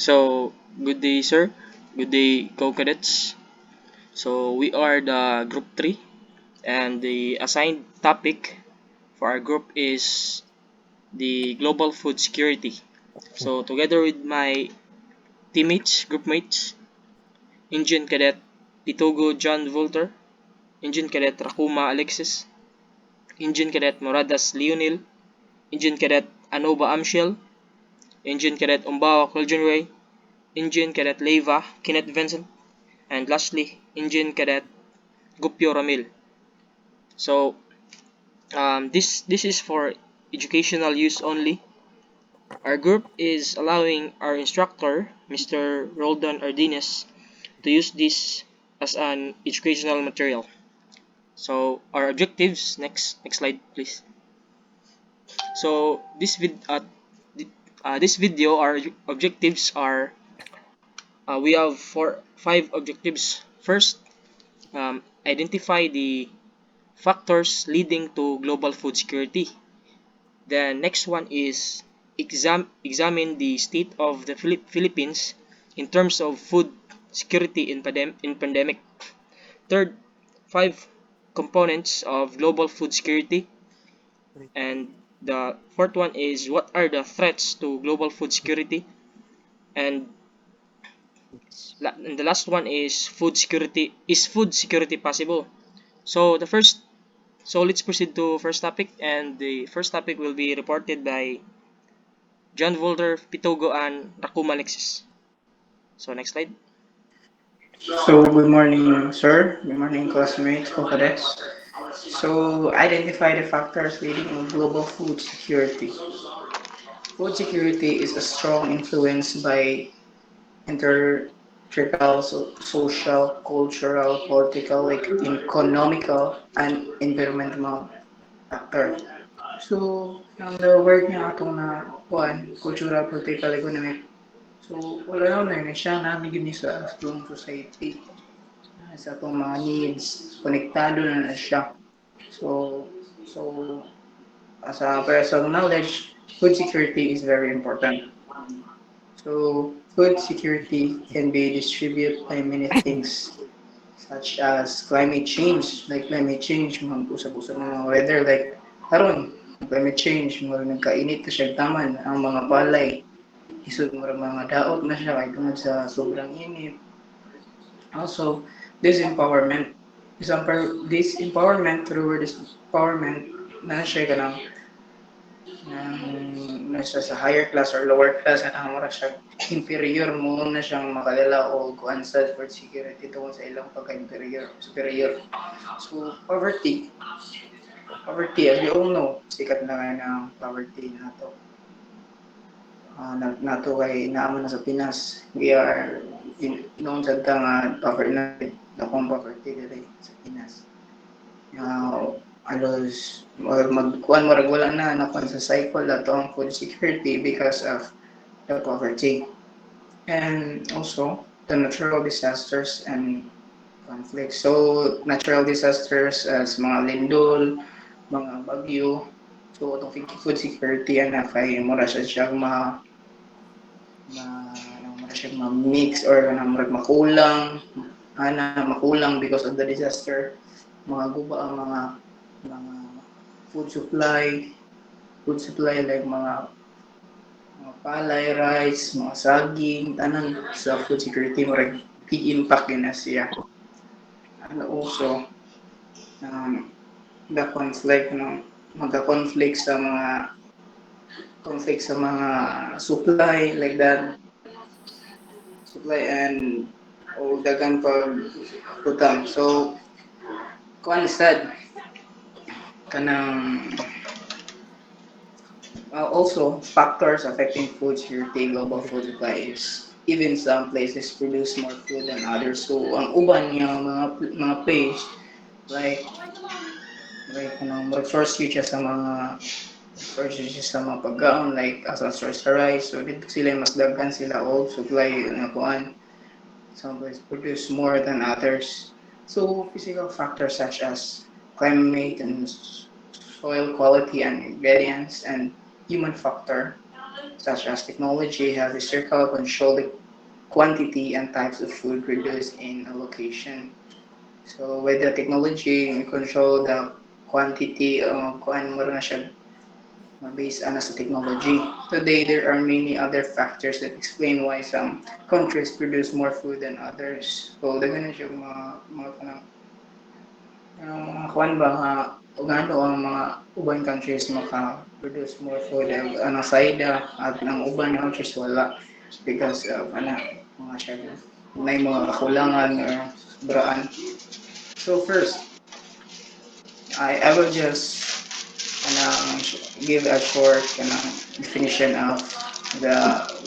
So, good day, sir. Good day, co-cadets. So, we are the group 3, and the assigned topic for our group is the global food security. So, together with my teammates, group mates, Engine Cadet PITOGO John Volter, Engine Cadet RACOMA Alexis, Engine Cadet MORADAS Leonil, Engine Cadet ANOBA Amshel, Engine Cadet Umbao Ray, Engine Cadet LEYVA Kenneth Vincent, and lastly, Engine Cadet GOOPIO Ramil. So this is for educational use only. Our group is allowing our instructor, Mr. Roldan Ardines, to use this as an educational material. So our objectives, next slide please. So this video, our objectives are we have five objectives. First, identify the factors leading to global food security. The next one is examine the state of the Philippines in terms of food security in pandemic. Third, five components of global food security. And the fourth one is what are the threats to global food security. And the last one is food security. Is food security possible? So let's proceed to first topic, and the first topic will be reported by John Volter, Pitogo, and RACOMA Alexis. So next slide. So, good morning, sir. Good morning, classmates, co-cadets. So, identify the factors leading to global food security. Food security is a strong influence by intertrical, social, cultural, political, economical, and environmental factor. So, ang the word niya atong na kuan, cultural, political, economic. So, wala na yun siya namigin sa strong society. Sa atong mga needs, konektado na siya. So, so as a personal knowledge, food security is very important. So, food security can be distributed by many things, such as climate change. Like climate change, mga usap-usap mga weather, like karon climate change, mga nagkainit na siya taman, ang mga palay, isod mga daot na siya, kay tungod sa sobrang init. Also, disempowerment. This empowerment, through this empowerment, na siya ka nasa sa higher class or lower class, na mura siya inferior mo na siyang makalala o kuan sa food security tungkol sa ilang pagka-inferior, superior. So, poverty, as we all know, sikat na nga ng poverty nato. Nato kay naamo na sa Pinas. We are noon sa poverty na akong poverty diri sa Pinas. Alos magkuan mo wala na nakuan sa cycle ato ang food security because of the poverty. And also the natural disasters and conflicts. So natural disasters as mga lindol, mga bagyo. So itong food security ana kay mura siya ma-mix or makulang because of the disaster. Mga guba ang mga food supply like mga palay, rice, mga saging, tanan sa food security mo big impact na siya. And also the conflict magka-conflict sa mga supply like that, supply and dagan pag utang. So kuan sad kanang also factors affecting food security, global food supply is even some places produce more food than others. So ang uban niya mga place like kanang source siya sa mga pagkaon like as a source sa rice. So dito sila mas daghan sila og supply na kuan. Some places produce more than others. So physical factors such as climate and soil quality and ingredients and human factor such as technology, has a circle control the quantity and types of food produced in a location. So with the technology, we control the quantity of kuan mo na siya based on sa technology. Today, there are many other factors that explain why some countries produce more food than others. So, daghan na siya mga kanang mga kuan ba nga ug ano ang mga uban countries maka-produce more food and ano side at ang uban countries wala because of mga siya may mga kakulangan or sobraan. So first, I will just give a short definition of the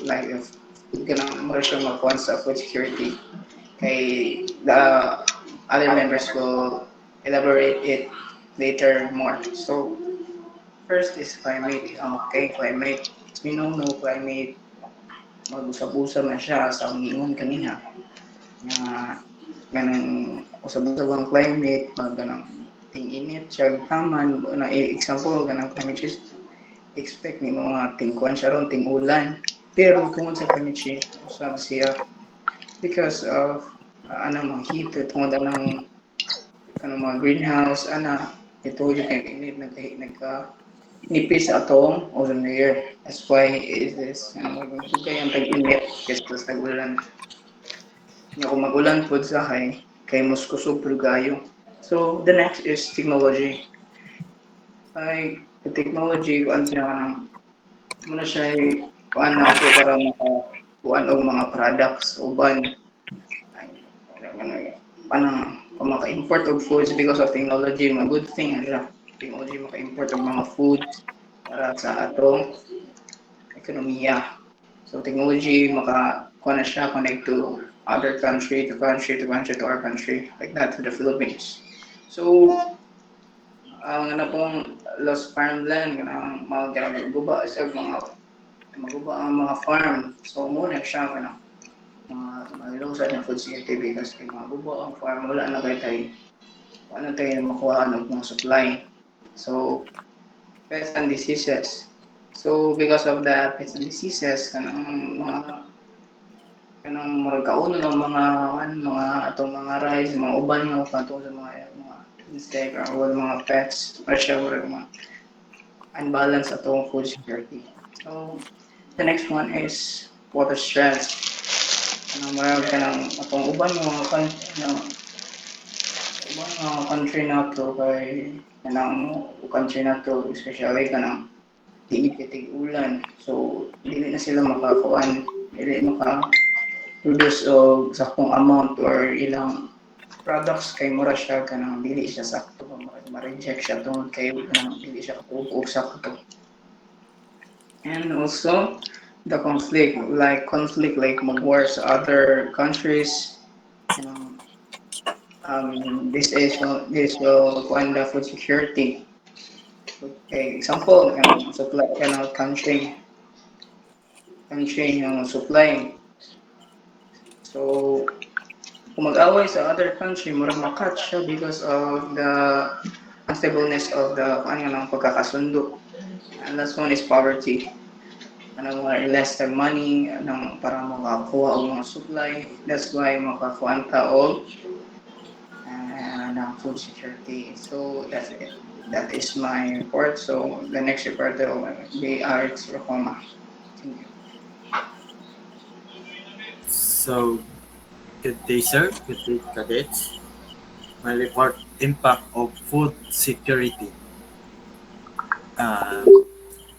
like of kanang more siya mga sa food security. Kay the other members will elaborate it later more. So first is climate. Okay, climate. As we know, climate mag-usab-usab na siya sa ingon kanina. Nga ganang usab-usab ang climate, ganang ting-init siya taman na example ganang climate change expect ni mga tingkuan siya ron ting-ulan. Pero kung sa climate change, usab siya because of mga heat tungod ng mga greenhouse ito yung init nagka nipis sa atong ozone layer. That's why it is magdugay ang tag-init kasi sa tag-ulan. Nga kung mag-ulan po sa kay mas kusog gayo. So the next is technology. Ay the technology kuan siya muna siya kuan na to para kuan og mga products uban panang maka-import of foods because of technology, mga good thing siya. Technology maka-import of mga foods para sa atong ekonomiya. So technology kuha na siya connect to other country, to country, to country, to our country, like that to the Philippines. So ang pong lost farmland, mga guba sa maguba ang mga farm. So muna siya malusa ng food security because kay mga guba ang farm wala na tayo makuha ng mga supply. So pests and diseases. So because of that pests and diseases kanang mga kauno ng mga atong mga rice, mga uban nga katong sa mga insect or mga pets or siya mga unbalance atong food security. So the next one is water stress. Marami ka ng atong uban mga country na to kay country na to especially kanang tiig ulan. So dili na sila makakuan, dili maka-produce og saktong amount or ilang products kay mura siya kanang dili siya sakto ma-reject siya tungod kay kanang dili siya katuog sakto. And also the conflict like mag-war sa other countries. This will kuan the food security. Okay, example supply country yung supply. So kung mag-away sa other country, murag makat siya because of the unstableness of the pagkakasundo. And last one is poverty. Mga less time money para makakuha og mga supply. That's why makakuha ta og food security. So that's it. That is my report. So the next report will be RX RACOMA. Thank you. So, good day, sir. Good day, cadets. My report impact of food security. Uh,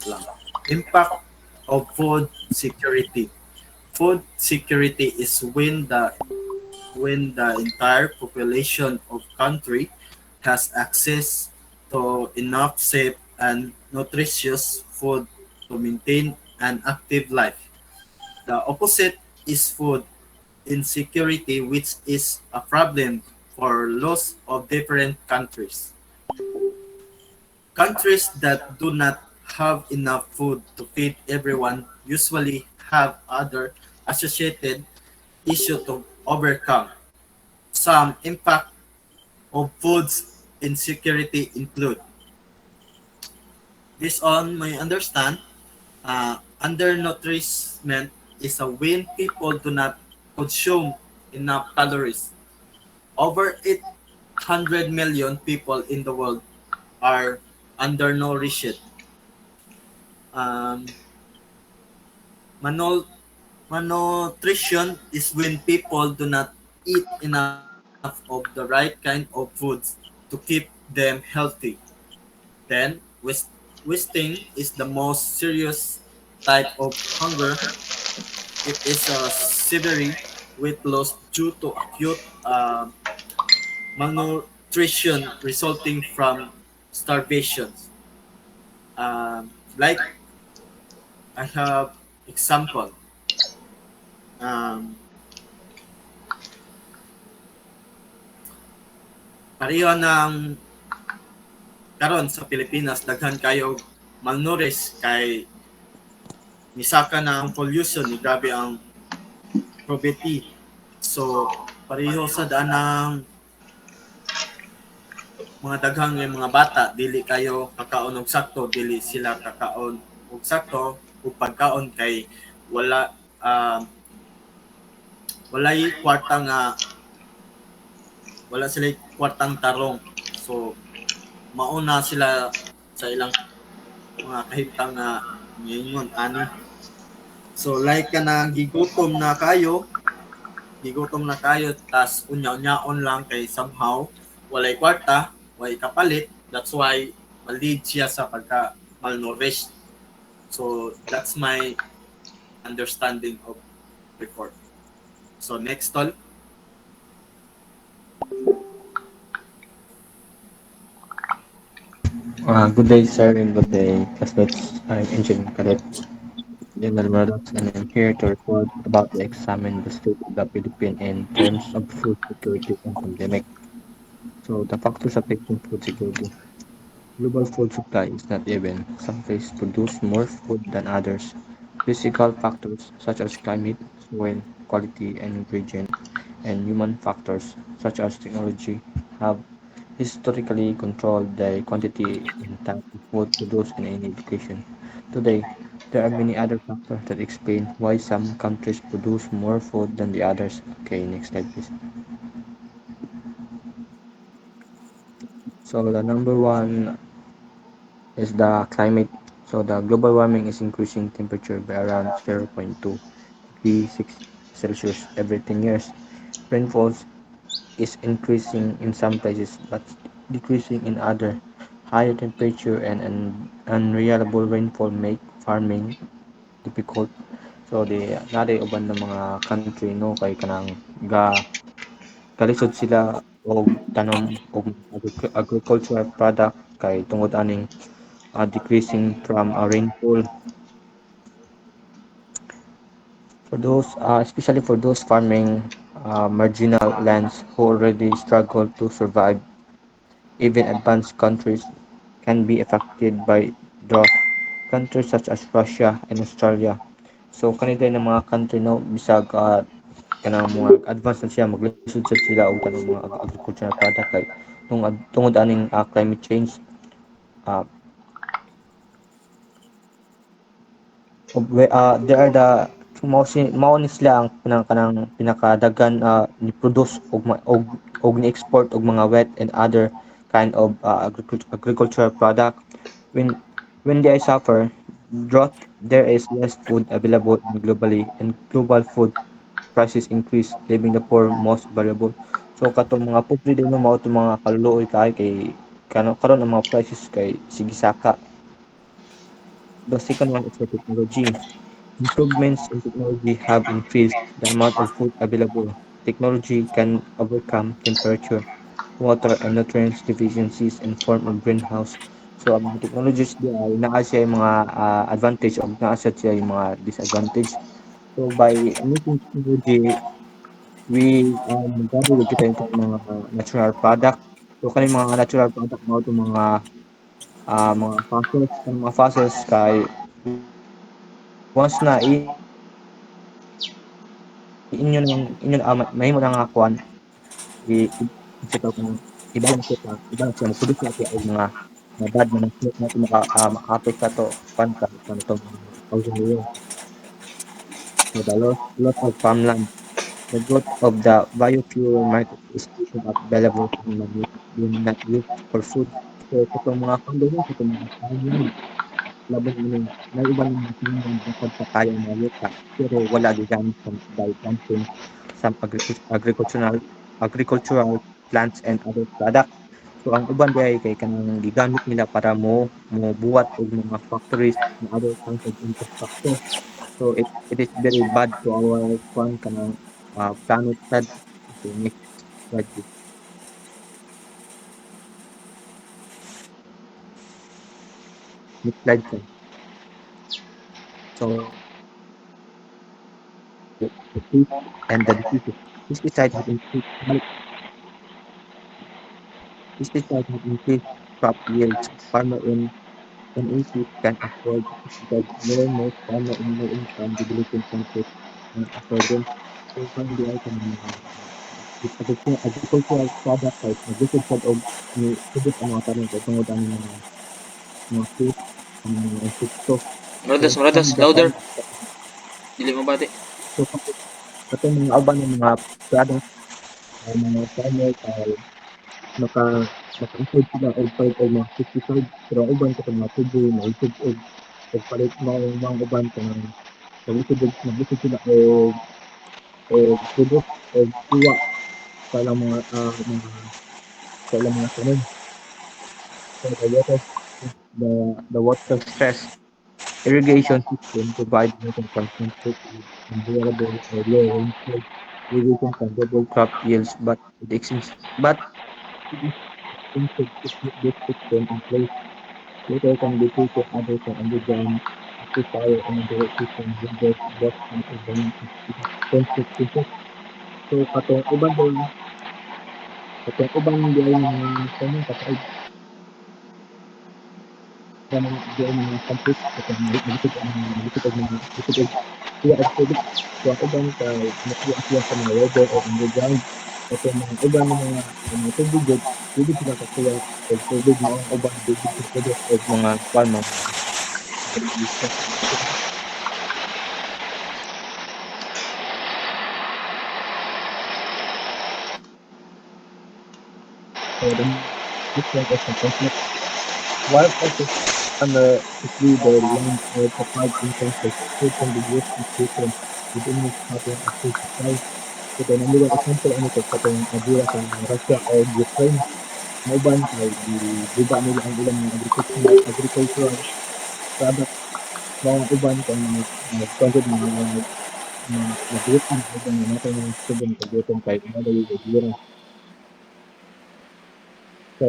lang. Impact of food security. Food security is when the entire population of country has access to enough safe and nutritious food to maintain an active life. The opposite is food insecurity, which is a problem for lots of different countries. Countries that do not have enough food to feed everyone usually have other associated issues to overcome. Some impact of foods insecurity include, based on my understand, Undernourishment is a when people do not consume enough calories. Over 800 million people in the world are undernourished. Um, Malnut- Malnutrition is when people do not eat enough of the right kind of foods to keep them healthy. Then, wasting is the most serious type of hunger. It is a severe weight loss due to acute malnutrition resulting from starvation. Like I have example. Um, Pareho ng karon sa Pilipinas daghan kayo malnourished kay misaka na ang pollution ni grabe ang poverty. So pareho sa daan ng mga daghang nga mga bata dili kayo kakaon og sakto, dili sila kakaon og sakto ug pagkaon kay wala um walay kwarta nga wala sila kwartang tarong. So mauna sila sa ilang mga kahimtang nga ngayon ani. So like ka na gigutom na kayo tas unya-unyaon lang kay somehow walay kwarta, walay kapalit. That's why malid siya sa pagka malnourished. So that's my understanding of report. So next tol. Good day, sir, and good day, classmates. I'm Engineering Cadet General MORADAS, and I'm here to report about the examine the state of the Philippines in terms of food security and pandemic. So, the factors affecting food security. Global food supply is not even. Some places produce more food than others. Physical factors such as climate, soil, quality, and ingredient, and human factors such as technology have historically controlled the quantity and type of food produced in any location. Today, there are many other factors that explain why some countries produce more food than the others. Okay, next slide please. So the number one is the climate. So the global warming is increasing temperature by around 0.2 degrees Celsius every 10 years. Rainfalls is increasing in some places but decreasing in other. Higher temperature and unreliable rainfall make farming difficult. So naday uban ng mga country no kay kanang kalisod sila og tanom og agricultural product kay tungod aning decreasing from rainfall for those especially for those farming marginal lands who already struggle to survive. Even advanced countries can be affected by drought. Countries such as Russia and Australia. So kanina ng mga country no bisag kanang mga advanced na siya maglisod sad sila og kanang mga agricultural product kay tungod aning climate change. Uh, there are the mao ni sila ang kanang pinakadaghan ni produce og ni export og mga wet and other kind of agricultural product. when when they suffer drought, there is less food available globally, and global food prices increase, leaving the poor most vulnerable. So katong mga pobre din no mao itong mga kaluluoy kay karon ang mga prices kay sige saka. The second one is the technology. Improvements in technology have increased the amount of food available. Technology can overcome temperature, water, and nutrients deficiencies in form of greenhouse. So, ang mga technologies di ay naa siya yung mga advantage o naa siya yung mga disadvantage. So, by using technology, we magkano kita yung mga natural product. So, kaning mga natural product mo itong mga fossils, mga fossils kay once na inyo nang mahimo na nga kuan i sa tawag kanang i-balance siya mag-produce na siya og mga bad na nato maka-affect sa to kuan ka sa to of the year. So the loss of farmland, the growth of the biofuel market is pushing up available farmland which is being not used for food. So katong mga kanduhan, katong mga farmland, laban ano, may iba ng mga farmland dapat sa kaya mayuta, pero wala gigamit by planting some agricultural plants and other products. So ang uban di ay kay kanang gigamit nila para mo buhat og mga factories and other kinds of infrastructure. So it is very bad to our kanang planet sad. Okay, next slide please. Next slide sir. So the pests and the diseases. Pesticides have increased pesticides have increased crop yields. Farmer in ACs can afford because where most farmer in low income developing countries cannot afford them. So parang di ay kanang mga agricultural product type na gusto sa og ni subot ang mga tanom kay tungod ang mga fruit ang mga insekto. So Moradas, some moradas, of the louder. farmers Dili mo bati. so katong mga uban ng mga product ang mga farmers ay maka maka-afford sila og palit og mga pesticide pero ang uban katong mga tubo naisod og palit mga uban kanang naglisod sila og produce og kuha sa ilang sa ilang mga tanom. So the water stress irrigation system provide water concentrated and durable or low rainfall. Irrigation can double crop yields, but it is expensive to keep this system in place. Water can be treated either from underground aquifer or direct system rivers, both types of dam is expensive to put. So katong ubang di ay mga kanang katong di ay mga countries katong naglisod kuha og tubig. So ang uban kay nakuha sila sa mga river o underground. Katong mga uban ng mga tubig gud dili sila kakuha og tubig mao ang uban dili sila produce og mga kwan mga so the next one is the conflict. While also the land or provide income for food can be used in future within this pattern of food supply. So the number one example ano to katong agura sa Russia o Ukraine. Mauban kay giba nila ang ilang mga agricultural product mga uban kay nagtungod nagutom uban nga natin yung student nagutom kay mga agura. So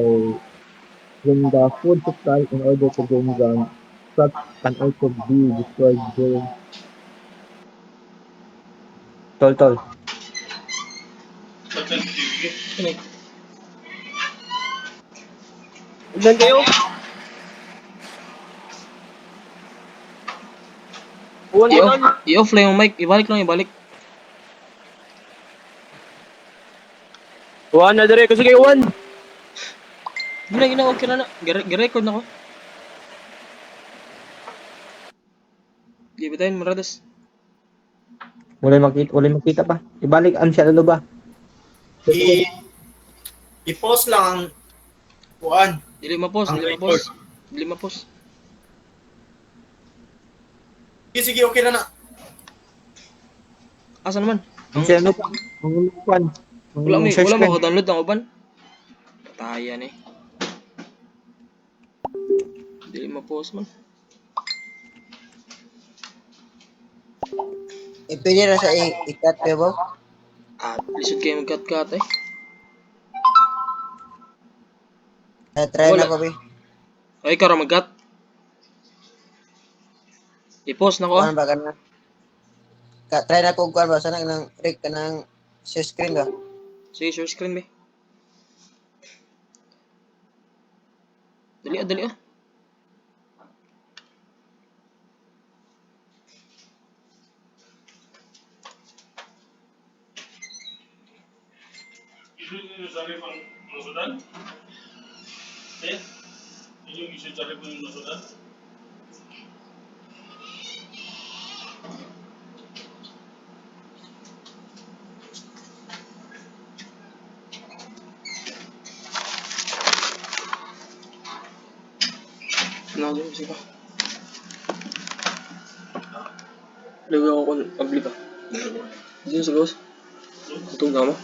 when the food supply in order to gain ground, crops can also be destroyed during tol. Kini. Tignan kayo. Uwan ko I-off, tol. i-off lang yung mic. Ibalik lang, ibalik. Uwan na dire kasi kayo uwan. Gina, okay na na. Gi-record na ko. Di ba tayo, moradas? Walay makita pa. Ibalik ang siya lalo ba? I, i-post lang ang kuan, Dili mapos, ang dili record. mapos. Dili mapos. Sige, sige, okay na na. Asa naman? Ang siya lalo ba? Ang kwan. Ang share Wala mo screen. ko download ng uban. Patayan eh. Dili mapos man. Pwede na sa ikat kayo ba? Lisod kayo mag-cut eh. Try Wala. na ko ba? Ay, ikaw ra mag-cut. I-post na ko Kuan ba ka na? Try na ko kuan ba? Sana nang Rick ka ng share screen ba? Sige, share screen be. Dali ah. Yung sari pang masudan? Eh? Yung sari pang masudan? ako dyan. Sige. Lagay ako kung abli ka. Diyan sa gawas. Itong gama.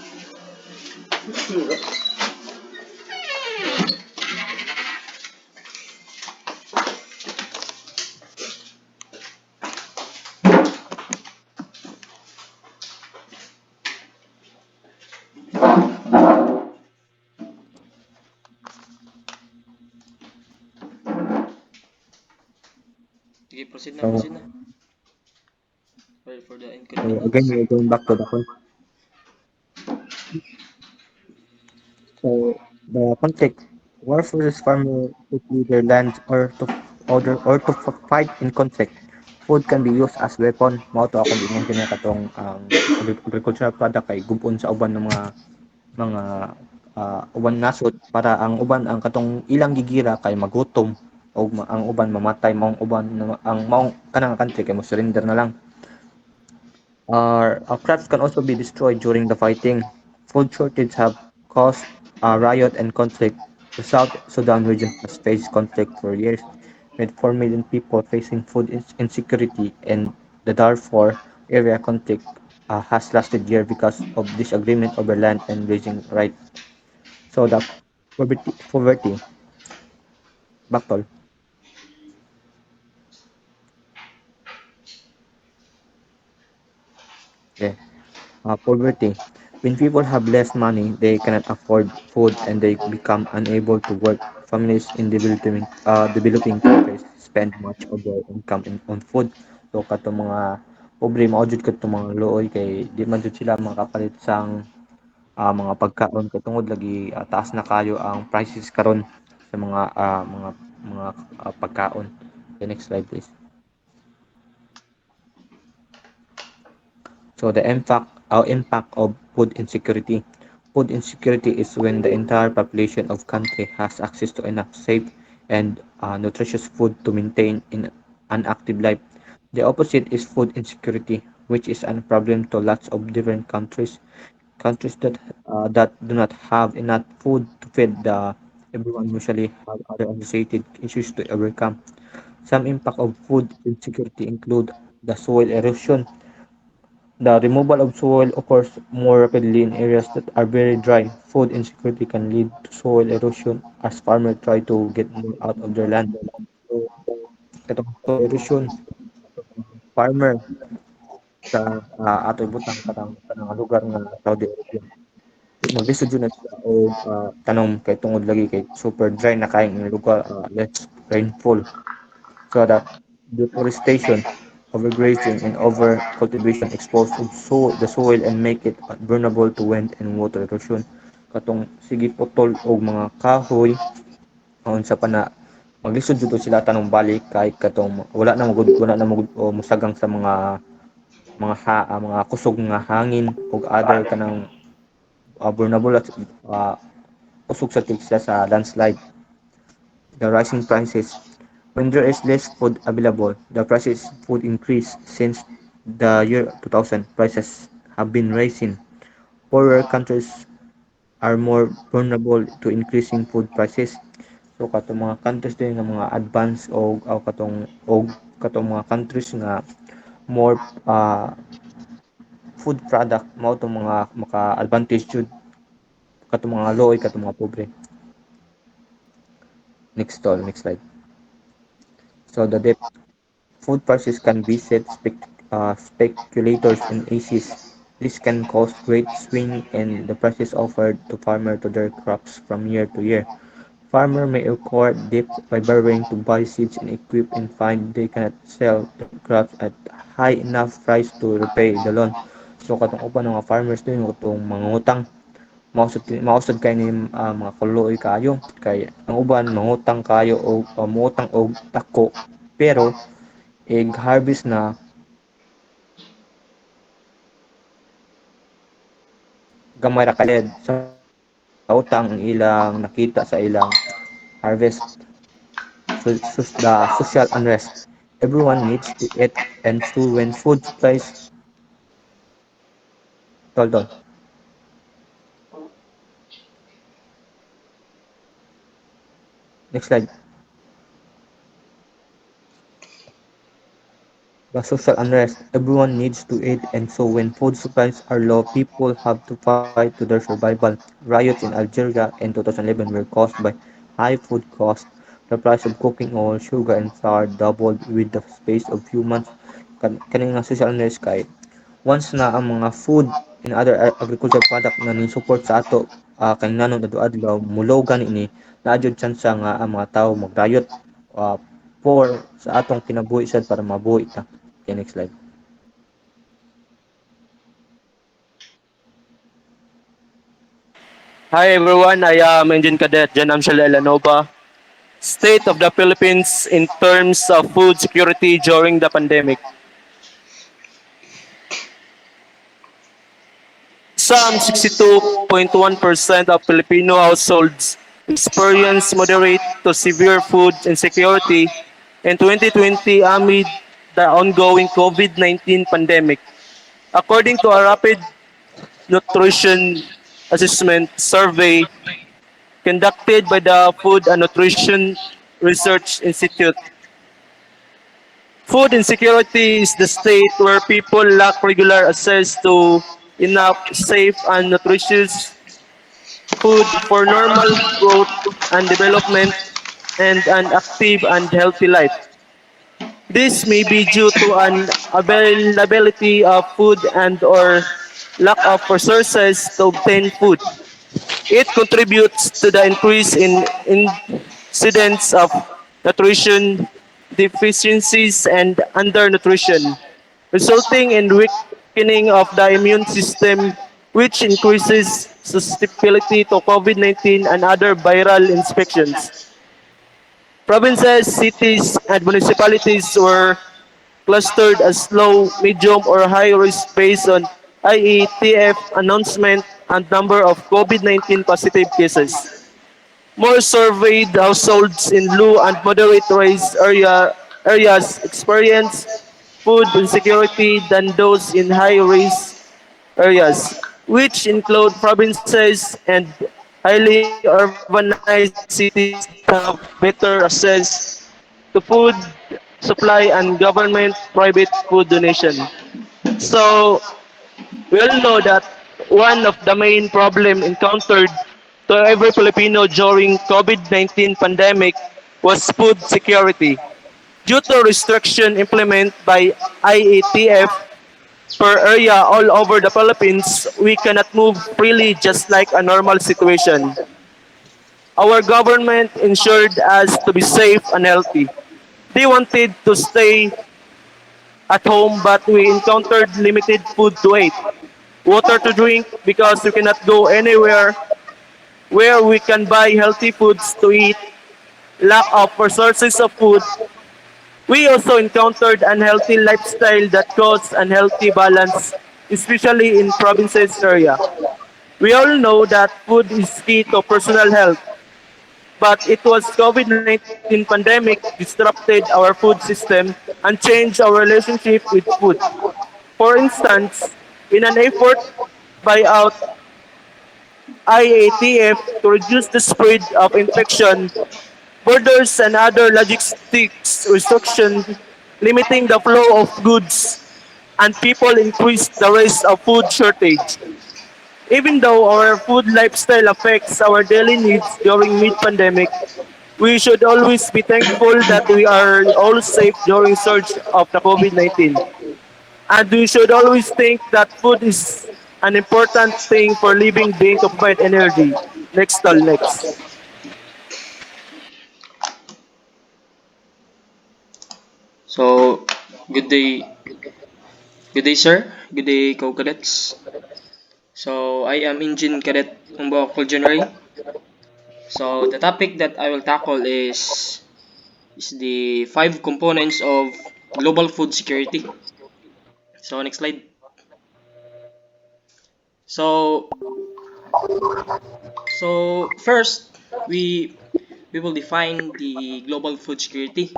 Sige, proceed na, So, proceed na. Sorry for the so again, inconvenience. we're going back to the con. So the conflict, war forces farmer to flee their lands or to fight in conflict. Food can be used as weapon. Mao to akong ingon kini katong ang agricultural product kay gubon sa uban ng mga uban nasod para ang uban ang katong ilang gigira kay magutom o ang uban mamatay maong uban ang maong kanang country kay mo surrender na lang. Our crops can also be destroyed during the fighting. Food shortages have caused riot and conflict. The South Sudan region has faced conflict for years, with 4 million people facing food insecurity, and the Darfur area conflict has lasted years because of disagreement over land and raising right. So the poverty, baktol. Yeah. Poverty. When people have less money, they cannot afford food and they become unable to work. Families in developing countries spend much of their income on food. So kato mga pobre mao jud kato mga luoy kay di man jud sila makapalit sang mga pagkaon kay tungod lagi taas na kayo ang prices karon sa mga pagkaon. The next slide please. So the impact of food insecurity. Food insecurity is when the entire population of country has access to enough safe and nutritious food to maintain in an active life. The opposite is food insecurity, which is a problem to lots of different countries. Countries that do not have enough food to feed everyone usually have other associated issues to overcome. Some impact of food insecurity include the soil erosion. The removal of soil occurs more rapidly in areas that are very dry. Food insecurity can lead to soil erosion as farmers try to get more out of their land. So, katong soil erosion, farmer sa atoy butang kanang lugar nga Saudi Arabia. Maglisod yun na sila o tanom kay tungod lagi kay super dry na kayong lugar, less rainfall. So that deforestation, overgrazing, and overcultivation expose the soil and make it vulnerable to wind and water erosion. Katong sige putol og mga kahoy aun sa pana maglisod jud sila tanong balik kay katong wala na magud o musagang sa mga kusog nga hangin ug other kanang vulnerable at kusog sa sila sa landslide. The rising prices. When there is less food available, the prices of food increase. Since the year 2000, prices have been rising. Poorer countries are more vulnerable to increasing food prices. So katong mga countries din nga mga advanced o katong mga countries nga more food product mao tong mga maka-advantage jud katong mga low katong mga pobre. Next slide. So the depth. Food prices can be set speculators and ACs. This can cause great swing in the prices offered to farmers to their crops from year to year. Farmer may acquire dip by borrowing to buy seeds and equip and find they cannot sell their crops at high enough price to repay the loan. So katong uban ng mga farmers din katong mangutang mausad kay ni mga kuluoy kayo kay ang uban mangutang kayo o mangutang og dako pero harvest na gamay ra kaled sa utang ang ilang nakita sa ilang harvest. The social unrest. Everyone needs to eat and so when food supplies tol. Next slide. social unrest. Everyone needs to eat, and so when food supplies are low, people have to fight to their survival. Riots in Algeria in 2011 were caused by high food costs. The price of cooking oil, sugar, and flour doubled with the space of few months. Kaning nga social unrest kay once na ang mga food and other agriculture product na ni-support sa ato kay nanon adlaw mulogan ini naa jud tsansa nga ang mga tawo mag-riot uh, for sa atong kinabuhi sad para mabuhi ta. Okay, next slide. Hi everyone, I am Engine Cadet Jan Amshel ANOBA. State of the Philippines in terms of food security during the pandemic. Some 62.1% of Filipino households experience moderate to severe food insecurity in 2020 amid the ongoing COVID-19 pandemic. According to a rapid nutrition assessment survey conducted by the Food and Nutrition Research Institute, food insecurity is the state where people lack regular access to enough safe and nutritious food for normal growth and development and an active and healthy life. This may be due to an availability of food and or lack of resources to obtain food. It contributes to the increase in incidence of nutrition deficiencies and undernutrition, resulting in weakening of the immune system, which increases susceptibility to COVID-19 and other viral infections. Provinces, cities, and municipalities were clustered as low, medium, or high risk based on IETF announcement and number of COVID-19 positive cases. More surveyed households in low and moderate risk areas experience food insecurity than those in high risk areas, which include provinces and highly urbanized cities that have better access to food supply and government private food donation. So we all know that one of the main problem encountered to every Filipino during COVID-19 pandemic was food security. Due to restriction implemented by IATF per area all over the Philippines, we cannot move freely just like a normal situation. Our government ensured us to be safe and healthy. They wanted to stay at home, but we encountered limited food to eat, water to drink because we cannot go anywhere where we can buy healthy foods to eat, lack of resources of food. We also encountered unhealthy lifestyle that caused unhealthy balance, especially in provinces area. We all know that food is key to personal health, but it was COVID-19 pandemic disrupted our food system and changed our relationship with food. For instance, in an effort by out IATF to reduce the spread of infection, borders and other logistics restrictions limiting the flow of goods and people increased the risk of food shortage. Even though our food lifestyle affects our daily needs during mid-pandemic, we should always be thankful that we are all safe during surge of the COVID-19. And we should always think that food is an important thing for living being to provide energy. Next stall, next. So, good day, good day, sir. Good day, co-cadets. So, I am Engine Cadet Umbao January. So, the topic that I will tackle is the five components of global food security. So, next slide. So, first we will define the global food security.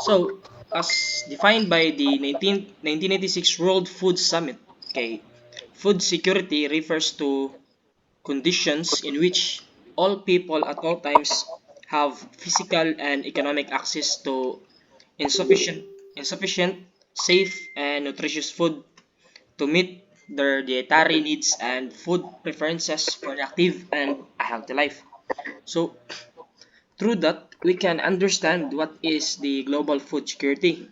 So, as defined by the 1986 World Food Summit, okay, food security refers to conditions in which all people at all times have physical and economic access to insufficient safe and nutritious food to meet their dietary needs and food preferences for an active and a healthy life. So, through that, we can understand what is the global food security.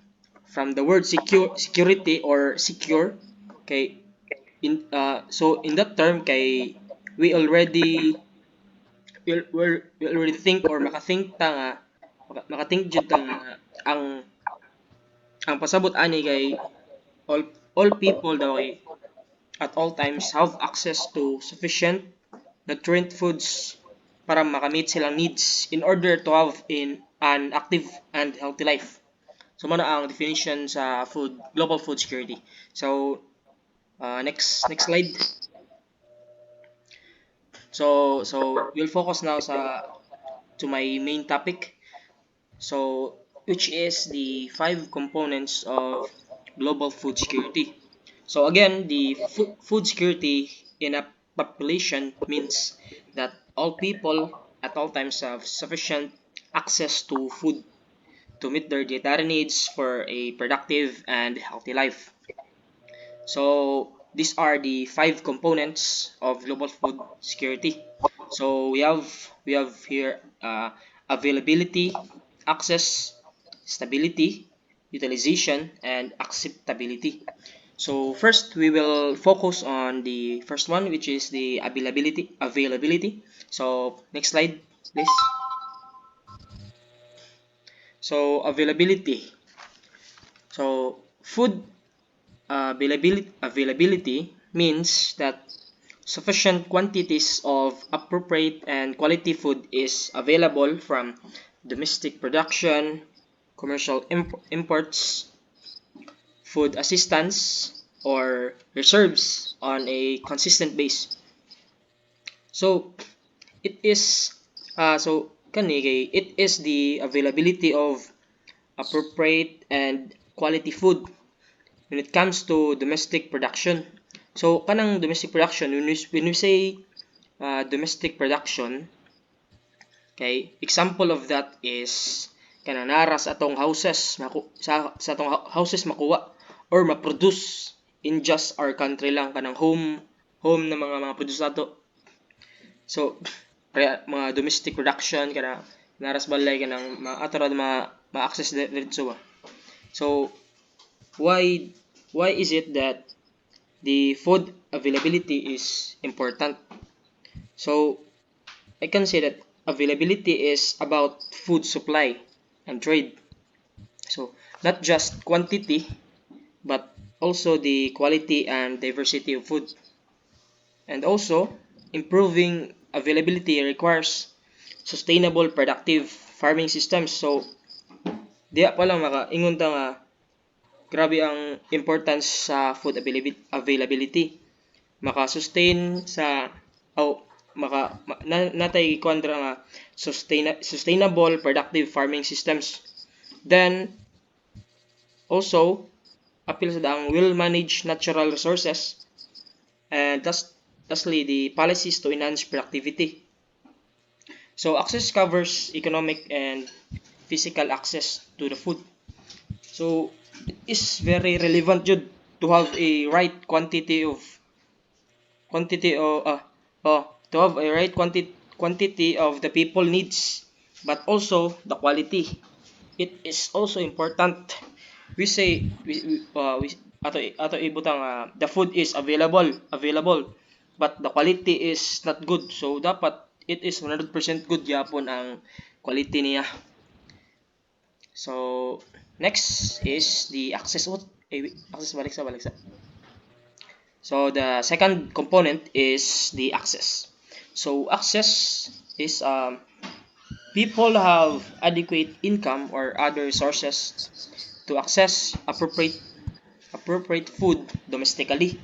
From the word security or secure, okay, so in that term, kay we already we already think or makathink ta nga makathink jud ta nga ang ang pasabot ani kay all all people daw ay at all times have access to sufficient nutrient foods para makamit silang needs in order to have in an active and healthy life. So mano ang definition sa food global food security. So next slide. So we'll focus now to my main topic. So which is the five components of global food security. So again, the food security in a population means that all people at all times have sufficient access to food to meet their dietary needs for a productive and healthy life. So these are the five components of global food security. So we have here availability, access, stability, utilization, and acceptability. So first we will focus on the first one, which is the availability. So next slide, please. So availability. So food availability means that sufficient quantities of appropriate and quality food is available from domestic production, commercial imports, food assistance, or reserves on a consistent base. So it is it is the availability of appropriate and quality food when it comes to domestic production. So kanang domestic production when we say domestic production, okay, example of that is kanang nara sa atong houses sa atong houses makuha or ma-produce in just our country lang kanang home na mga produce nato. So mga domestic production kana naras balay kanang ato ra ma-access dito ba. So why is it that the food availability is important? So I can say that availability is about food supply and trade. So not just quantity, but also the quality and diversity of food. And also, improving availability requires sustainable productive farming systems. So diya pa lang makaingon ta nga grabe ang importance sa food availability. Maka-sustain sa natay kuandra nga sustainable productive farming systems. Then also appeal sa daang will manage natural resources and lastly the policies to enhance productivity. So access covers economic and physical access to the food. So it is very relevant jud to have a right quantity of to have a right quantity of the people needs, but also the quality. It is also important. We say we ato ibutang the food is available but the quality is not good. So dapat it is 100% good yapon ang quality niya. So next is the access. Access balik sa. So the second component is the access. So access is people have adequate income or other sources to access appropriate food domestically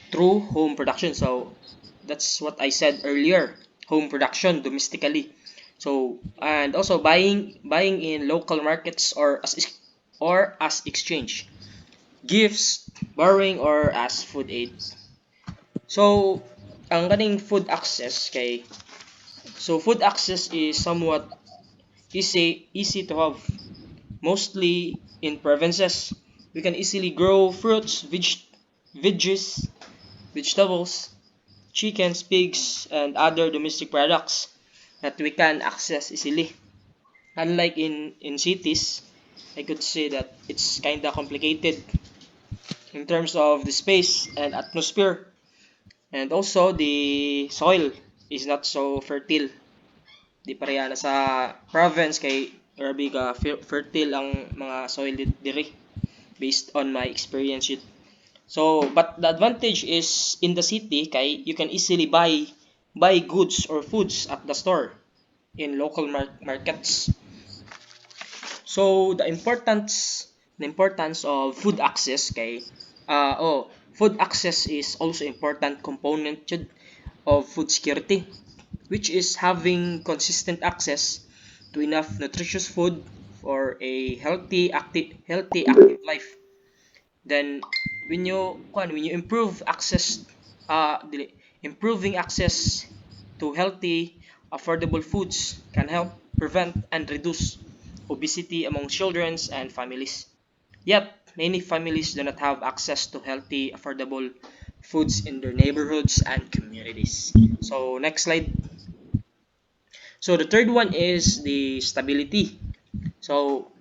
through home production. So that's what I said earlier, home production domestically. So and also buying in local markets or as exchange, gifts, borrowing or as food aid. So ang kaning food access kay food access is somewhat easy to have mostly in provinces We can easily grow fruits, veggies, vegetables, chickens, pigs, and other domestic products that we can access easily. Unlike in cities, I could say that it's kinda complicated in terms of the space and atmosphere, and also the soil is not so fertile. Di pareha na sa province kay grabe ka fertile ang mga soil diri based on my experience yun. So, but the advantage is in the city kay you can easily buy goods or foods at the store in local markets. So, the importance of food access kay food access is also important component jud of food security, which is having consistent access to enough nutritious food for a healthy active life. Then when you improve access improving access to healthy affordable foods can help prevent and reduce obesity among children and families. Yet many families do not have access to healthy affordable foods in their neighborhoods and communities. So next slide. So the third one is the stability. So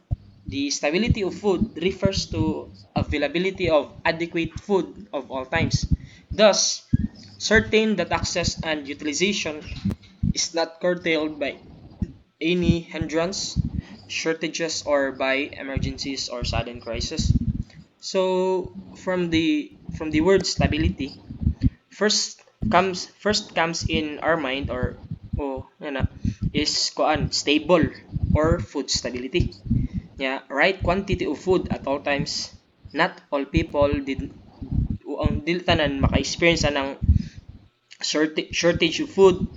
the stability of food refers to availability of adequate food of all times. Thus, certain that access and utilization is not curtailed by any hindrance, shortages, or by emergencies or sudden crisis. So from the word stability, first comes in our mind or is stable or food stability. Yeah, right quantity of food at all times. Not all people dili tanan maka-experience ng shortage of food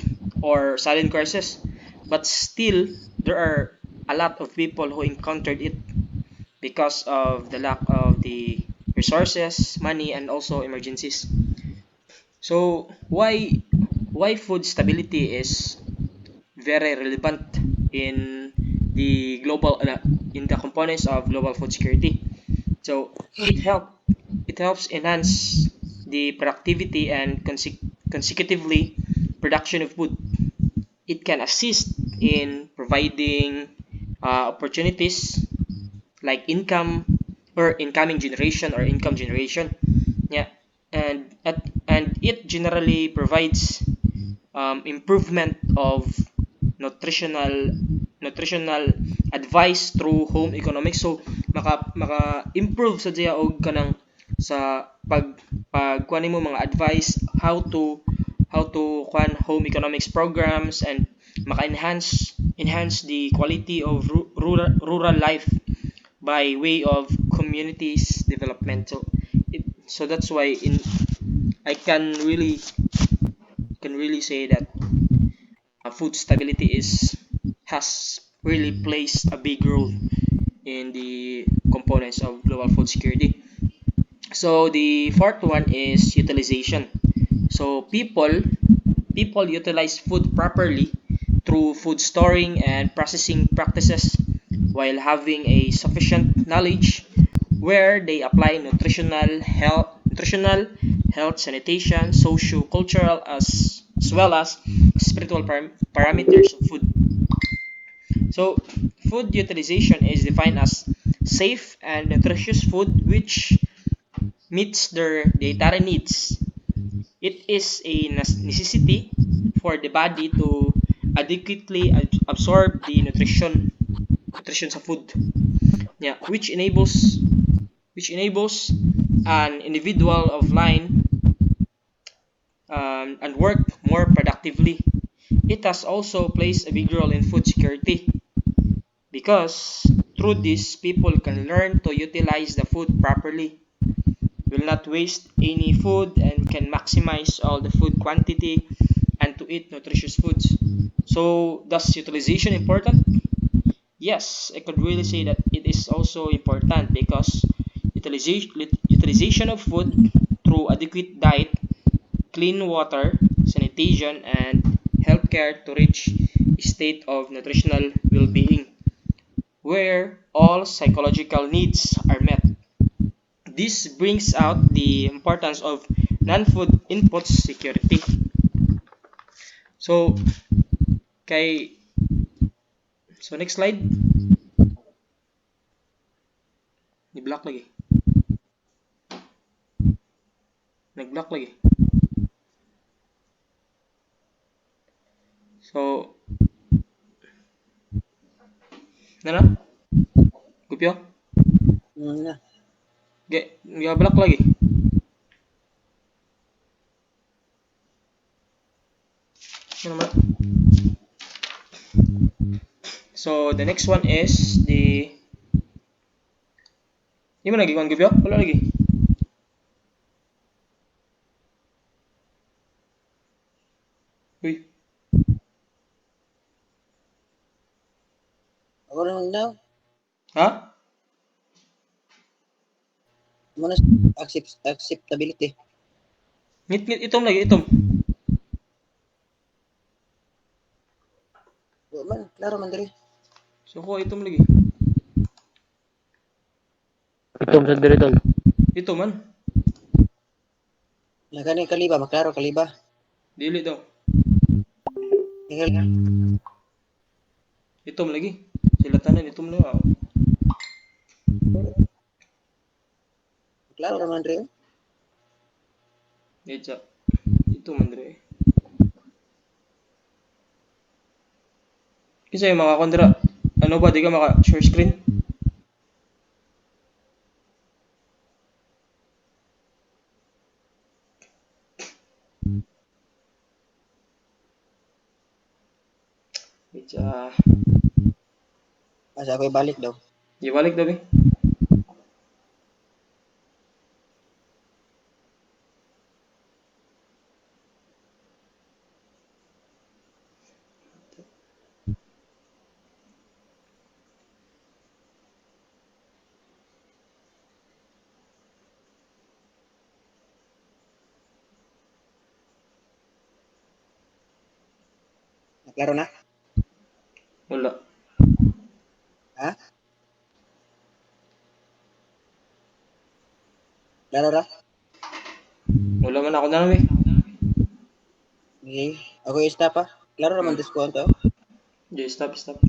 or sudden crisis. But still, there are a lot of people who encountered it because of the lack of the resources, money, and also emergencies. So why food stability is very relevant in the global in the components of global food security. So it helps enhance the productivity and consecutively production of food. It can assist in providing opportunities like incoming generation or income generation. Yeah, and it generally provides improvement of nutritional nutritional advice through home economics. So maka improve sa diya og kanang sa pag kuha nimo mga advice how to kuan home economics programs, and maka enhance the quality of rural life by way of communities development. So that's why in I can really say that food stability is has really plays a big role in the components of global food security. So the fourth one is utilization. So people utilize food properly through food storing and processing practices while having a sufficient knowledge where they apply nutritional health, sanitation, socio-cultural, as well as spiritual parameters of food. So, food utilization is defined as safe and nutritious food which meets their dietary needs. It is a necessity for the body to adequately absorb the nutrition of food. Yeah, which enables an individual of line and work more productively. It has also plays a big role in food security because through this people can learn to utilize the food properly, will not waste any food, and can maximize all the food quantity and to eat nutritious foods. So does utilization important? Yes, I could really say that it is also important because utilization of food through adequate diet, clean water, sanitation, and healthcare to reach a state of nutritional well-being where all psychological needs are met. This brings out the importance of non-food inputs security. So, kay so next slide, ni-block lagi. Nag-block lagi. So, na? Gupyo? Na. Block lagi. Ano naman? So, the next one is the... Hindi mo nagikuhan, Gupyo? Wala lagi. Uy. Ako naman daw. Ha? Muna acceptability. Ngit-ngit, itom lagi, itom. Man, klaro man diri. So, ko itom lagi. Itom sa diri tol. Itom man. Nagani kaliba, maklaro kaliba. Dili daw. Itom lagi. Sila tanan, itom na. Klaro naman diri. Medya. Itom man dre. Kasi yung mga kondra, ano ba, di ka maka-share screen? Medya. Asa ako balik daw. Ibalik daw eh. Klaro na? Wala. Ha? Klaro ra? Wala man ako na eh. Okay. Ako i-stop ha. Klaro naman discount to. Okay, stop, stop.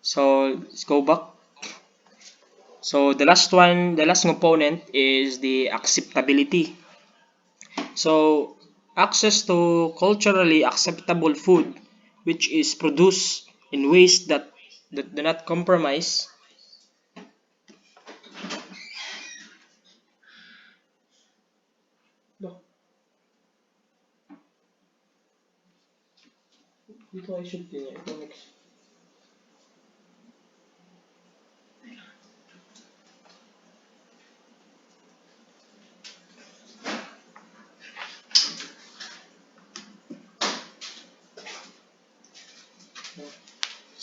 So, let's go back. So, the last component is the acceptability. So, access to culturally acceptable food which is produced in ways that do not compromise dito I should ito next.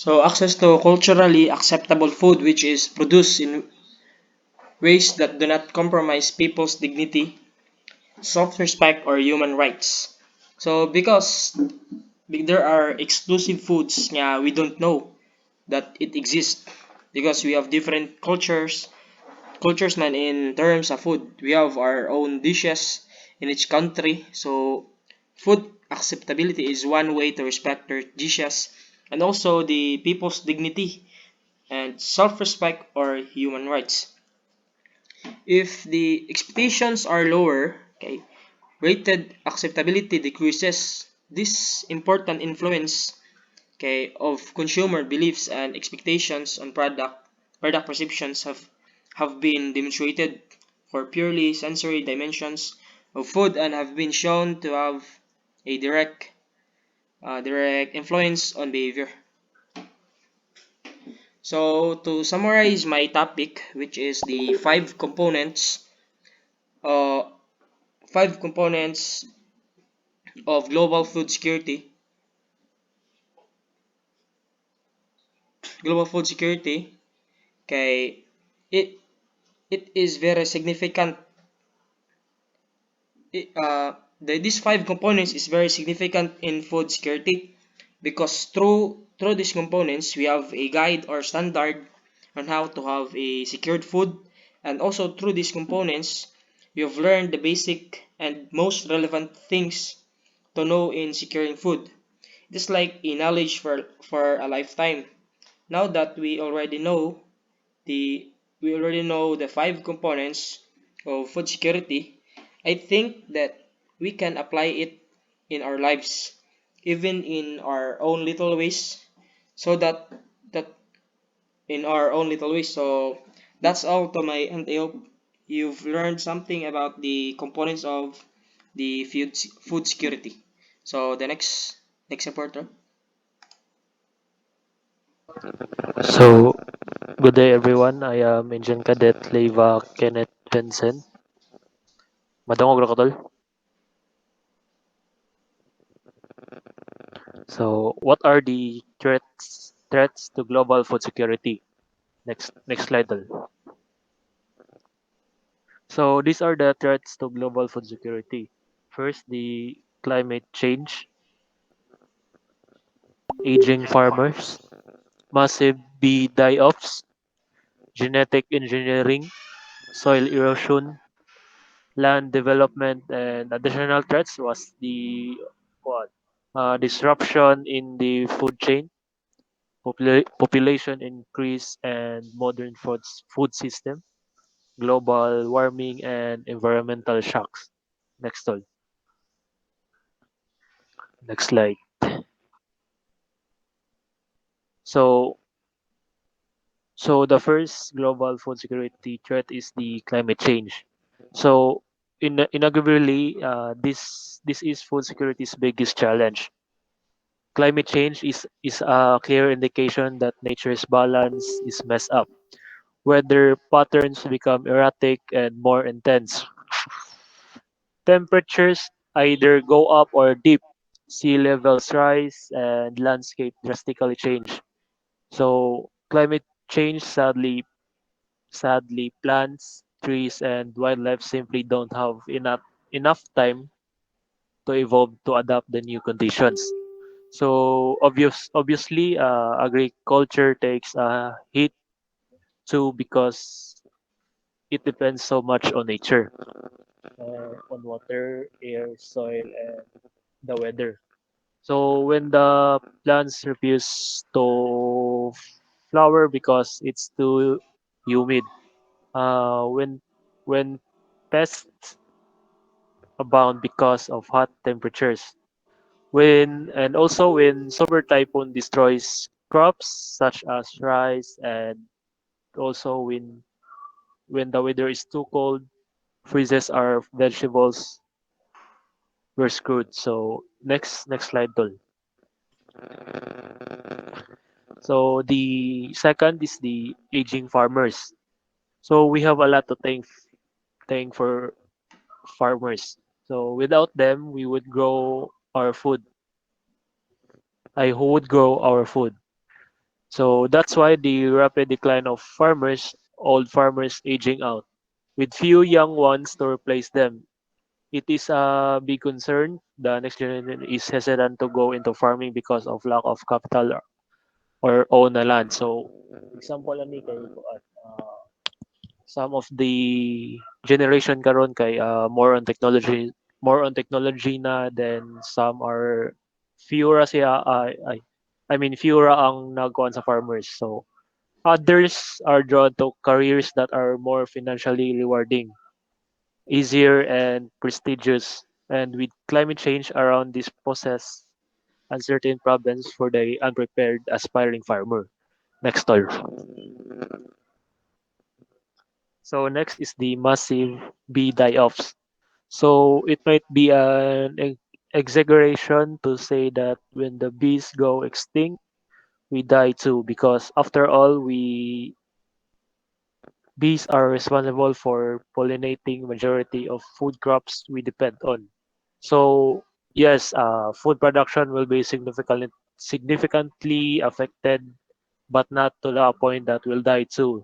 So, access to culturally acceptable food which is produced in ways that do not compromise people's dignity, self-respect, or human rights. So, because there are exclusive foods nga we don't know that it exists because we have different cultures man in terms of food. We have our own dishes in each country. So, food acceptability is one way to respect their dishes and also the people's dignity and self-respect or human rights. If the expectations are lower, okay, rated acceptability decreases. This important influence, okay, of consumer beliefs and expectations on product perceptions have been demonstrated for purely sensory dimensions of food and have been shown to have a direct influence on behavior. So to summarize my topic, which is the five five components of global food security, kay it it is very significant. These five components is very significant in food security because through these components we have a guide or standard on how to have a secured food, and also through these components we have learned the basic and most relevant things to know in securing food. It is like a knowledge for a lifetime. Now that the we already know the five components of food security, I think that we can apply it in our lives, even in our own little ways, so that in our own little ways. So that's all to my end. I hope you've learned something about the components of the food security. So the next reporter. So, good day everyone. I am Engine Cadet LEYVA Kenneth Vincent. Madungog ra ko, tol. So, what are the threats to global food security? Next slide, tol. So, these are the threats to global food security. First, the climate change, aging farmers, massive bee die-offs, genetic engineering, soil erosion, land development, and additional threats was the what? Disruption in the food chain, population increase, and modern food system, global warming, and environmental shocks. Next all. Next slide. So, so the first global food security threat is the climate change. So, inaugurally, this is food security's biggest challenge. Climate change is a clear indication that nature's balance is messed up. Weather patterns become erratic and more intense. Temperatures either go up or dip. Sea levels rise and landscape drastically change. So climate change sadly plants, trees and wildlife simply don't have enough time to evolve to adapt the new conditions. So obviously, agriculture takes a hit too because it depends so much on nature, on water, air, soil, and the weather. So when the plants refuse to flower because it's too humid, when pests abound because of hot temperatures, when summer typhoon destroys crops such as rice, and also when the weather is too cold, freezes our vegetables, we're screwed. So next slide, tol. So the second is the aging farmers. So we have a lot to thank for farmers. So without them, we would grow our food. I would grow our food. So that's why the rapid decline of old farmers aging out, with few young ones to replace them. It is a big concern. The next generation is hesitant to go into farming because of lack of capital or own a land. So, example ani kay some of the generation karon kay more on technology na, then some are fewer siya I mean fewer ang nagkuhan sa farmers. So, others are drawn to careers that are more financially rewarding, easier and prestigious, and with climate change around this poses uncertain problems for the unprepared aspiring farmer. Next story. So next is the massive bee die-offs. So it might be an exaggeration to say that when the bees go extinct, we die too, because after all, Bees are responsible for pollinating majority of food crops we depend on. So yes, food production will be significantly affected, but not to the point that will die too.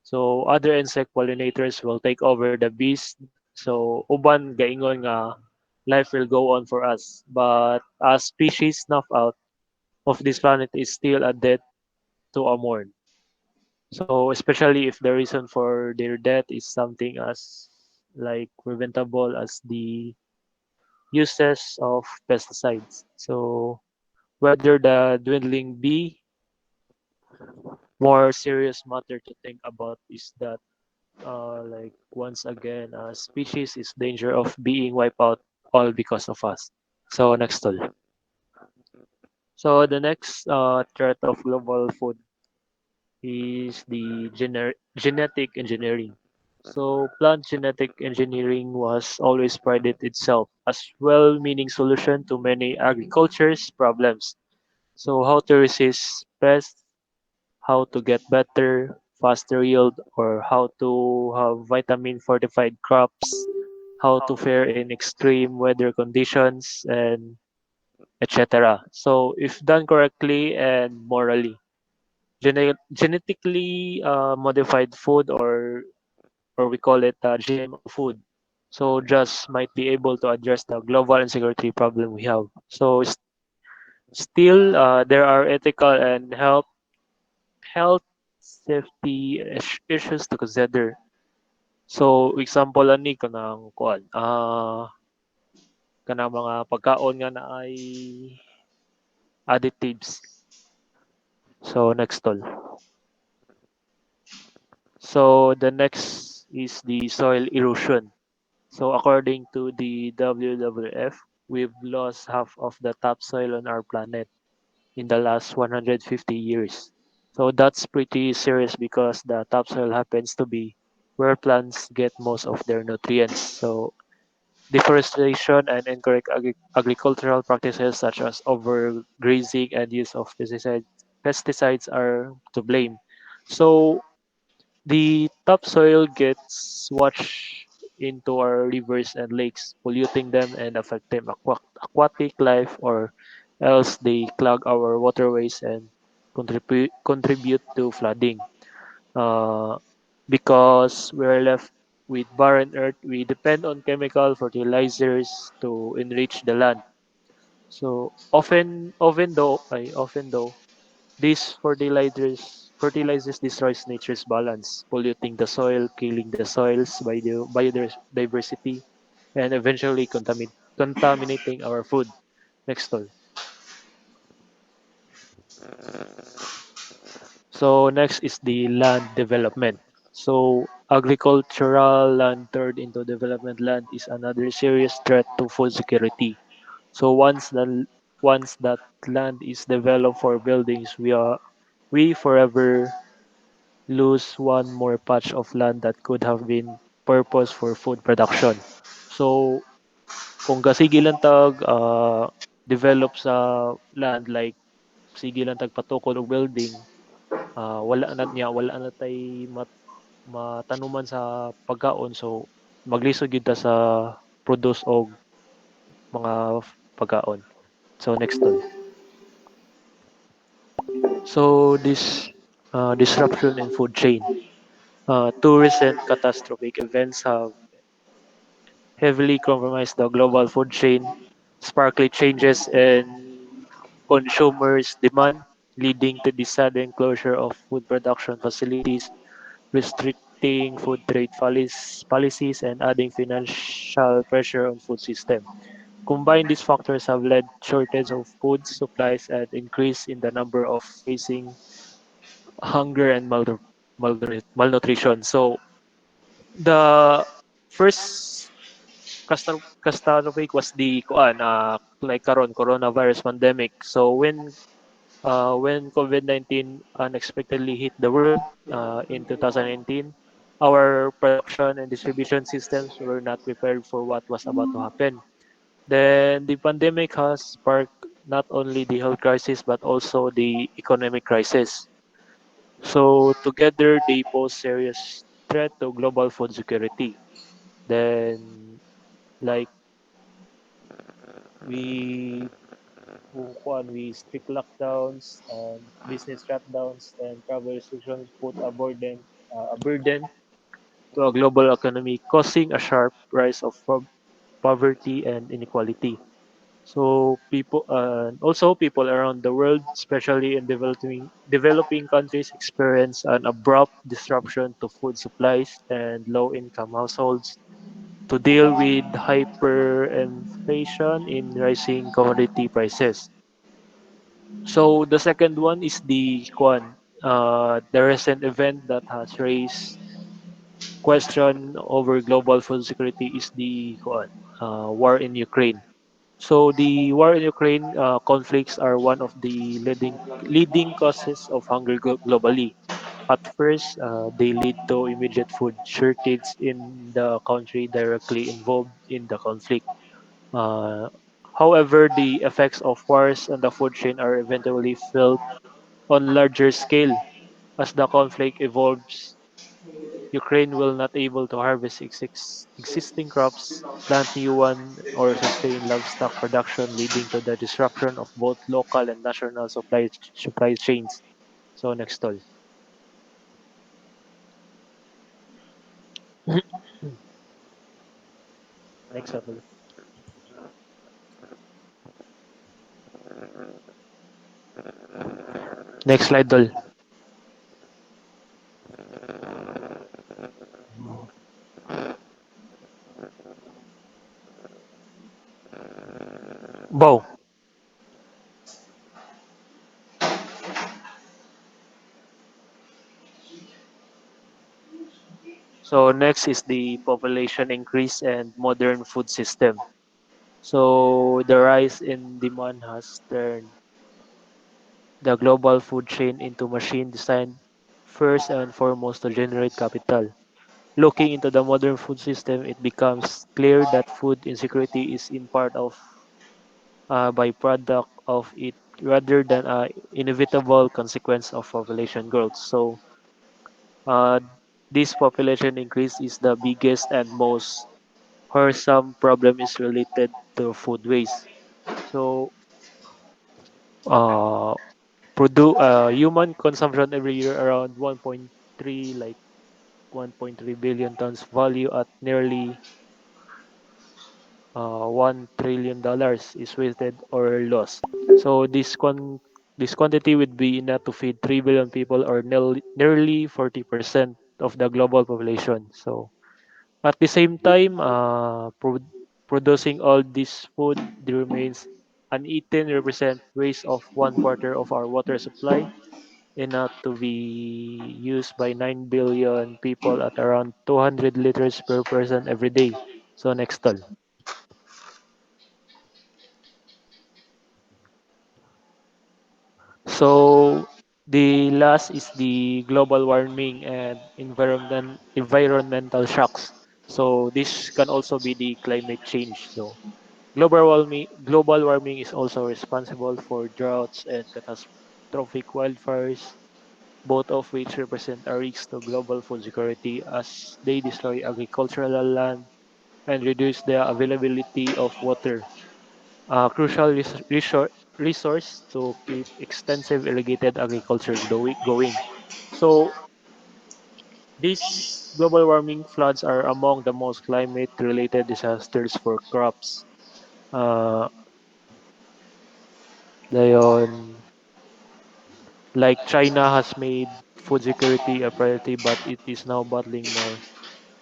So other insect pollinators will take over the bees. So uban gaingon nga life will go on for us. But as species snuff out of this planet is still a death to a mourn. So especially if the reason for their death is something as like preventable as the uses of pesticides. So whether the dwindling bee, more serious matter to think about is that like once again, species is danger of being wiped out all because of us. So next tool. So the next threat of global food is the genetic engineering. So plant genetic engineering was always prided itself as well-meaning solution to many agriculture's problems. So how to resist pests, how to get better, faster yield, or how to have vitamin fortified crops, how to fare in extreme weather conditions, and etc. So if done correctly and morally, genetically modified food or we call it GMO food. So just might be able to address the global insecurity problem we have. So still there are ethical and health safety issues to consider. So example ani kanang kuan kanang mga pagkaon nga na ay additives. So next tol. So the next is the soil erosion. So according to the WWF, we've lost half of the topsoil on our planet in the last 150 years. So that's pretty serious because the topsoil happens to be where plants get most of their nutrients. So deforestation and incorrect agricultural practices such as overgrazing and use of pesticides are to blame. So the topsoil gets washed into our rivers and lakes, polluting them and affecting aquatic life, or else they clog our waterways and contribute to flooding. Uh, because we're left with barren earth, we depend on chemical fertilizers to enrich the land. So often though, these fertilizers destroys nature's balance, polluting the soil, killing the soil's biodiversity, and eventually contaminating our food. Next one. So next is the land development. So agricultural land turned into development land is another serious threat to food security. So once that land is developed for buildings, we forever lose one more patch of land that could have been purpose for food production. So kung gasigi lang tag develop sa land like sige lang tag patukod og building, wala na tay matanuman sa pagkaon, so maglisod gyud ta sa produce og mga pagkaon. So next tol. So this disruption in food chain. Two recent catastrophic events have heavily compromised the global food chain, sparkly changes in consumers' demand, leading to the sudden closure of food production facilities, restricting food trade policies, and adding financial pressure on food system. Combined, these factors have led shortage of food supplies and increase in the number of facing hunger and malnutrition. So the first catastrophic was the like karon coronavirus pandemic. So when COVID-19 unexpectedly hit the world in 2019, our production and distribution systems were not prepared for what was about to happen. Then the pandemic has sparked not only the health crisis but also the economic crisis. So together they pose serious threat to global food security. Then, like we we strict lockdowns and business shutdowns and travel restrictions put a burden to a global economy, causing a sharp rise of poverty and inequality. So also people around the world, especially in developing countries, experience an abrupt disruption to food supplies and low-income households to deal with hyperinflation in rising commodity prices. So the second one is the recent event that has raised question over global food security is the war in Ukraine. So the war in Ukraine conflicts are one of the leading causes of hunger globally. At first, they lead to immediate food shortage in the country directly involved in the conflict. Uh, However, the effects of wars on the food chain are eventually felt on larger scale. As the conflict evolves, Ukraine will not able to harvest existing crops, plant new one, or sustain livestock production, leading to the disruption of both local and national supply chains. So next tol. Next tol. Next slide tol. Bow. So next is the population increase and modern food system. So the rise in demand has turned the global food chain into machine designed first and foremost to generate capital. Looking into the modern food system, it becomes clear that food insecurity is in part of a byproduct of it rather than a inevitable consequence of population growth. So uh, this population increase is the biggest and most worrisome problem is related to food waste. So uh, human consumption every year around 1.3 billion tons value at nearly $1 trillion is wasted or lost. So this quantity would be enough to feed 3 billion people or nearly 40% of the global population. So at the same time, producing all this food remains uneaten represent waste of one quarter of our water supply, enough to be used by 9 billion people at around 200 liters per person every day. So next tol. So the last is the global warming and environmental shocks. So this can also be the climate change. So global warming is also responsible for droughts and catastrophic wildfires, both of which represent a risk to global food security as they destroy agricultural land and reduce the availability of water, a crucial resource to keep extensive irrigated agriculture going. So these global warming floods are among the most climate-related disasters for crops. Uh, Dayon, like China has made food security a priority, but it is now battling more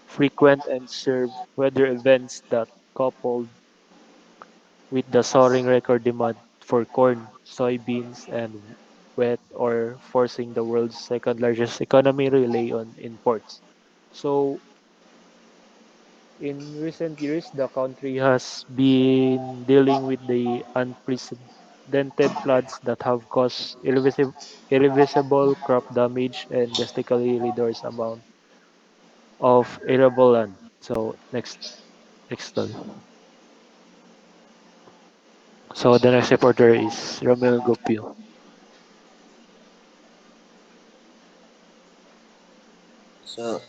frequent and severe weather events that, coupled with the soaring record demand for corn, soybeans, and wheat, or forcing the world's second largest economy rely on imports. So, in recent years, the country has been dealing with the unprecedented floods that have caused irreversible crop damage and drastically reduced amount of arable land. So next one. So the next reporter is Romel Gopio. So,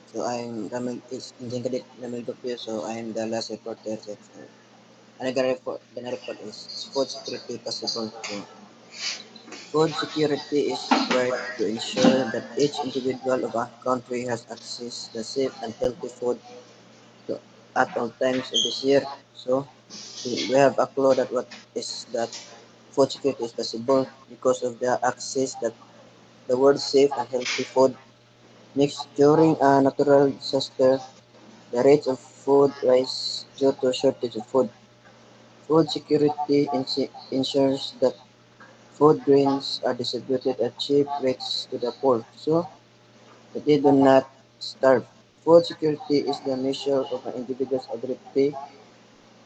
So I'm Ramil is Engineer Cadet Ramil GOOPIO, so I'm the last reporter. So, the report is food security possible. So food security is required to ensure that each individual of a country has access to safe and healthy food to, at all times of this year. So we have a clue that what is that food security is possible because of the access that the word safe and healthy food. Next, during a natural disaster, the rates of food rise due to shortage of food. Food security ensures that food grains are distributed at cheap rates to the poor, so that they do not starve. Food security is the measure of an individual's ability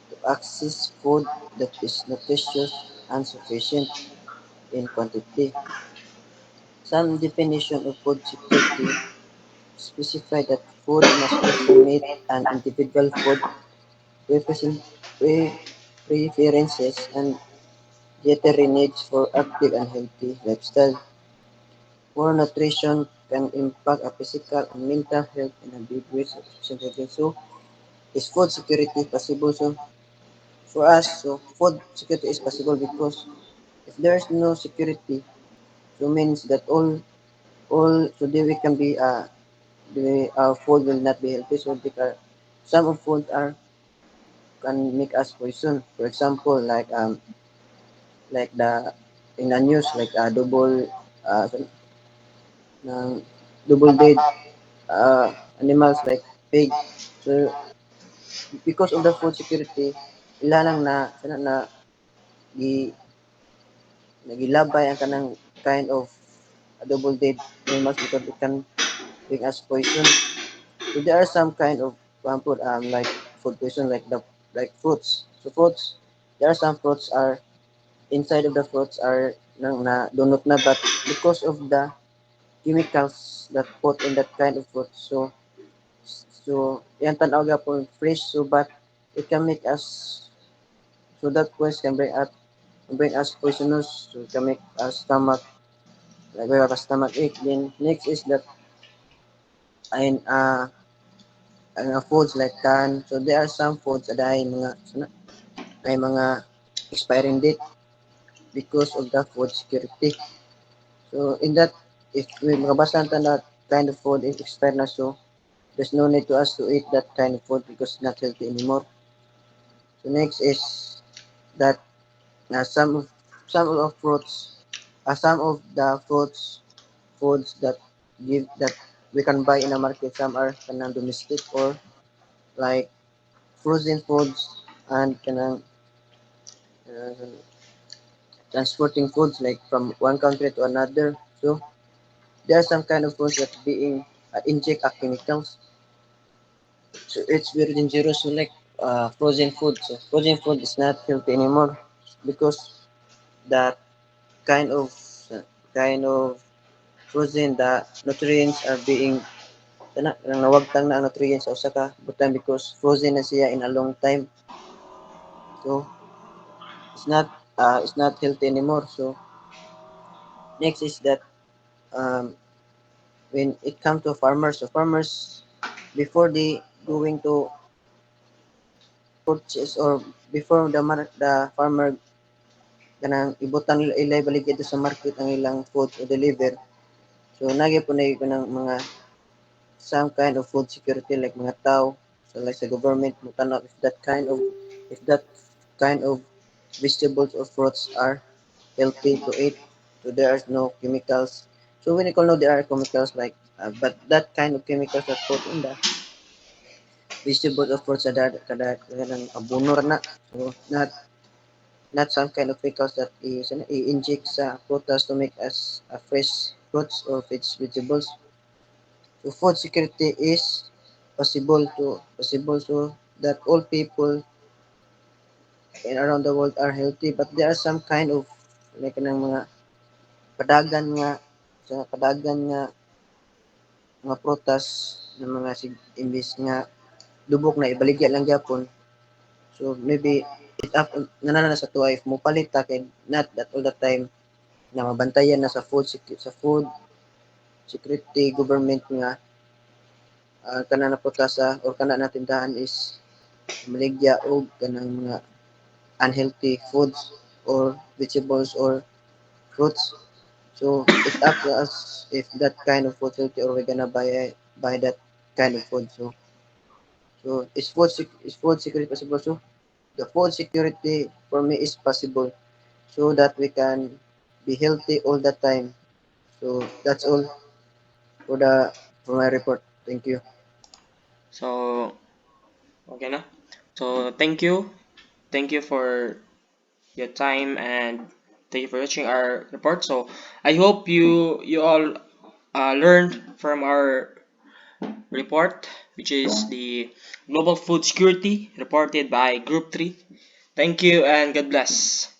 to access food that is nutritious and sufficient in quantity. Some definition of food security specify that food must also meet an individual food preferences and dietary needs for active and healthy lifestyle. Poor nutrition can impact our physical and mental health in a big way. So, is food security possible? So, for us, so food security is possible because if there is no security, so means that all today we can be our food will not be healthy. So, because some of food are can make us poison. For example, like the in the news like uh, ng double dead animals like pig. So because of the food security, ilalang na gi nagilabay ang kanang kind of double dead animals because it can bring us poison. So there are some kind of food like food poison like fruits. So fruits, there are some fruits are inside of the fruits are donut na but because of the chemicals that put in that kind of fruit. So yan tanaw gapon fresh so but it can make us so that quest can bring us poisonous so it can make our stomach like we have a stomach ache. Then next is that and foods like can so there are some foods that ay mga ay mga expiring date because of the food security. So in that if we makabasan ta na kind of food is expired na so there's no need to us to eat that kind of food because it's not healthy anymore. So next is that some of fruits, some of the fruits foods that give that we can buy in the market. Some are kanang domestic or like frozen foods and kanang uh, transporting foods like from one country to another. So there are some kind of foods that being inject chemicals. So it's very dangerous. So like frozen food. So frozen food is not healthy anymore because that kind of kind of frozen the nutrients are being nawagtang na ang nutrients sa usa ka butang because frozen na siya in a long time. So it's not healthy anymore. So next is that um, when it comes to farmers, so farmers before they going to purchase or before the farmer kanang ibutang nila ilay balik dito sa market ang ilang foods o deliver. So nagi po na ng mga some kind of food security like mga tao so like sa government mo tanaw if that kind of vegetables or fruits are healthy to eat so there is no chemicals so when you call no there are chemicals like but that kind of chemicals that put in the vegetables or fruits kada kanang abunor na so not some kind of chemicals that is i-inject sa prutas to make us fresh fruits or vegetables. So food security is possible so that all people in around the world are healthy but there are some kind of like ng mga padagan nga mga prutas ng mga imbis nga dubok na ibaligya lang gyapon so maybe it up nanana na sa tuwa if mo palit ta kay not that all the time na mabantayan na sa food security government nga kana na putasa or kana na tindahan is maligya og kanang mga unhealthy foods or vegetables or fruits. So it's up to us if that kind of food healthy or we're gonna buy that kind of food. So is food security possible? So the food security for me is possible so that we can be healthy all the time. So that's all for the for my report. Thank you. So, okay na. So, thank you for your time, and thank you for watching our report. So, I hope you all learned from our report, which is the global food security reported by Group 3. Thank you and God bless.